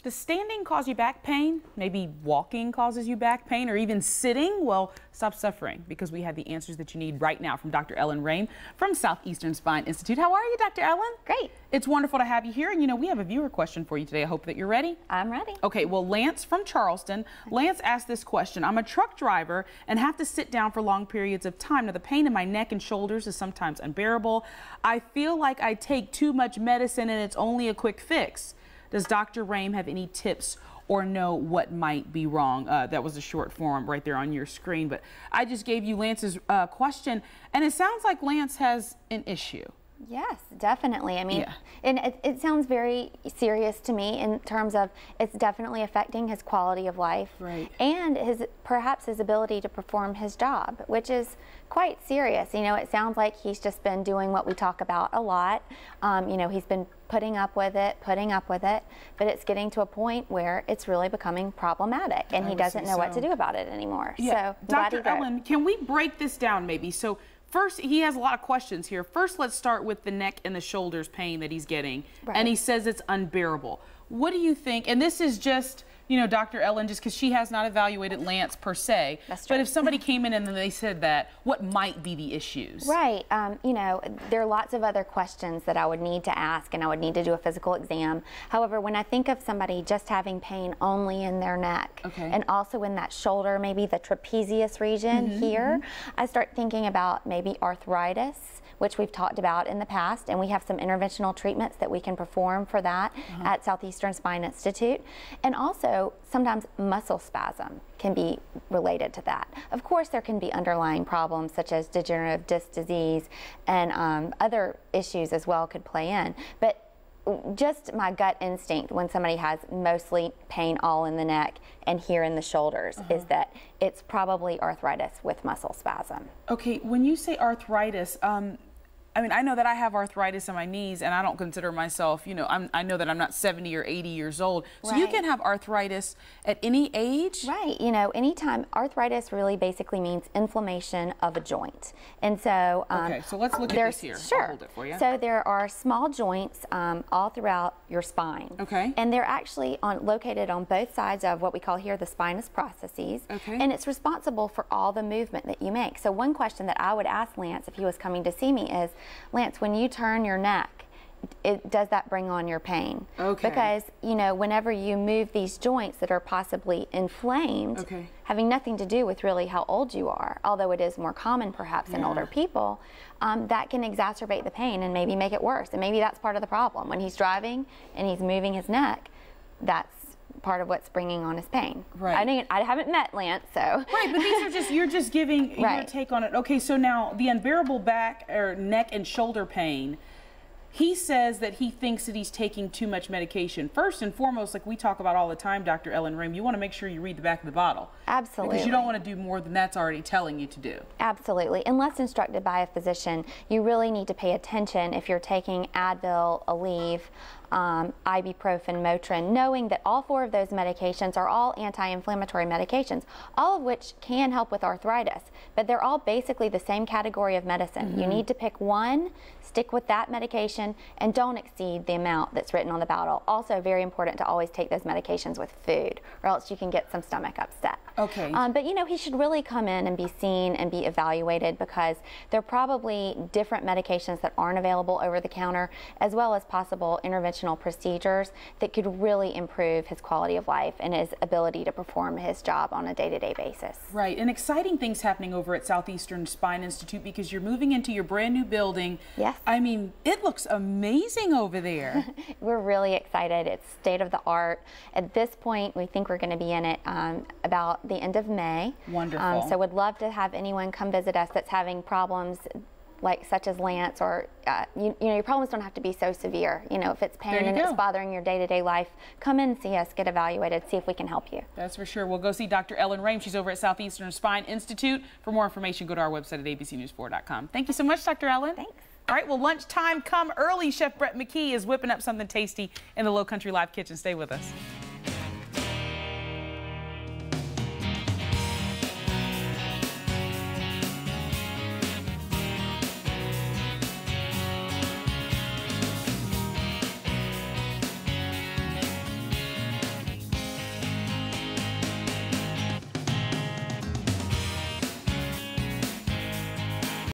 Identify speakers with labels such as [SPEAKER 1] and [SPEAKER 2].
[SPEAKER 1] Does standing cause you back pain? Maybe walking causes you back pain, or even sitting? Well, stop suffering, because we have the answers that you need right now from Dr. Ellen Rame from Southeastern Spine Institute. How are you, Dr. Ellen?
[SPEAKER 2] Great. It's
[SPEAKER 1] wonderful to have you here. And we have a viewer question for you today. I hope that you're ready.
[SPEAKER 2] I'm ready.
[SPEAKER 1] Okay, well, Lance from Charleston. Lance asked this question. I'm a truck driver and have to sit down for long periods of time. Now, the pain in my neck and shoulders is sometimes unbearable. I feel like I take too much medicine and it's only a quick fix. Does Dr. Rame have any tips or know what might be wrong? That was a short form right there on your screen, but I just gave you Lance's question, and it sounds like Lance has an issue.
[SPEAKER 2] Yes, definitely. I mean, and it sounds very serious to me in terms of it's definitely affecting his quality of life,
[SPEAKER 1] right,
[SPEAKER 2] and perhaps his ability to perform his job, which is quite serious. It sounds like he's just been doing what we talk about a lot. He's been putting up with it, but it's getting to a point where it's really becoming problematic, and he doesn't know what to do about it anymore.
[SPEAKER 1] Yeah.
[SPEAKER 2] So,
[SPEAKER 1] Dr. Ellen, can we break this down maybe? So first, he has a lot of questions here. First, let's start with the neck and the shoulders pain that he's getting. Right. And he says it's unbearable. What do you think? And this is just, Dr. Ellen, just because she has not evaluated Lance per se.
[SPEAKER 2] That's true.
[SPEAKER 1] But if somebody came in and then they said that, what might be the issues?
[SPEAKER 2] Right. There are lots of other questions that I would need to ask, and I would need to do a physical exam. However, when I think of somebody just having pain only in their neck, and also in that shoulder, maybe the trapezius region here, I start thinking about maybe arthritis, which we've talked about in the past, and we have some interventional treatments that we can perform for that at Southeastern Spine Institute. And also, sometimes muscle spasm can be related to that. Of course, there can be underlying problems such as degenerative disc disease, and other issues as well could play in. But just my gut instinct when somebody has mostly pain all in the neck and here in the shoulders is that it's probably arthritis with muscle spasm.
[SPEAKER 1] Okay, when you say arthritis, I know that I have arthritis in my knees, and I don't consider myself, I know that I'm not 70 or 80 years old. So you can have arthritis at any age?
[SPEAKER 2] Right. Anytime. Arthritis really basically means inflammation of a joint. And so...
[SPEAKER 1] okay, so let's look at this here.
[SPEAKER 2] Sure.
[SPEAKER 1] I'll hold it for you.
[SPEAKER 2] So there are small joints all throughout your spine.
[SPEAKER 1] Okay.
[SPEAKER 2] And they're actually located on both sides of what we call here the spinous processes.
[SPEAKER 1] Okay.
[SPEAKER 2] And it's responsible for all the movement that you make. So one question that I would ask Lance if he was coming to see me is, Lance, when you turn your neck, does that bring on your pain?
[SPEAKER 1] Okay.
[SPEAKER 2] Because, whenever you move these joints that are possibly inflamed, having nothing to do with really how old you are, although it is more common perhaps in older people, that can exacerbate the pain and maybe make it worse. And maybe that's part of the problem. When he's driving and he's moving his neck, that's part of what's bringing on his pain.
[SPEAKER 1] Right.
[SPEAKER 2] I haven't met Lance, so.
[SPEAKER 1] Right, but these are just, you're just giving your take on it. Okay, so now the unbearable back or neck and shoulder pain, he says that he thinks that he's taking too much medication. First and foremost, like we talk about all the time, Dr. Ellen Rame, you want to make sure you read the back of the bottle.
[SPEAKER 2] Absolutely.
[SPEAKER 1] Because you don't want to do more than that's already telling you to do.
[SPEAKER 2] Absolutely. Unless instructed by a physician, you really need to pay attention if you're taking Advil, Aleve, ibuprofen, Motrin, knowing that all four of those medications are all anti-inflammatory medications, all of which can help with arthritis, but they're all basically the same category of medicine. You need to pick one, stick with that medication, and don't exceed the amount that's written on the bottle. Also very important to always take those medications with food, or else you can get some stomach upset.
[SPEAKER 1] Okay.
[SPEAKER 2] But he should really come in and be seen and be evaluated, because there are probably different medications that aren't available over the counter, as well as possible interventional procedures that could really improve his quality of life and his ability to perform his job on a day-to-day basis.
[SPEAKER 1] Right, and exciting things happening over at Southeastern Spine Institute, because you're moving into your brand new building.
[SPEAKER 2] Yes.
[SPEAKER 1] It looks amazing over there.
[SPEAKER 2] We're really excited. It's state of the art. At this point, we think we're going to be in it about the end of May.
[SPEAKER 1] Wonderful.
[SPEAKER 2] So would love to have anyone come visit us that's having problems such as Lance, or your problems don't have to be so severe. If it's pain and it's bothering your day-to-day life, come in, see us, get evaluated, see if we can help you.
[SPEAKER 1] That's for sure. We'll go see Dr. Ellen Rame. She's over at Southeastern Spine Institute. For more information, go to our website at abcnews4.com. Thank you so much, Dr. Ellen.
[SPEAKER 2] Thanks.
[SPEAKER 1] All right, well, lunchtime come early. Chef Brett McKee is whipping up something tasty in the Low Country Live kitchen. Stay with us.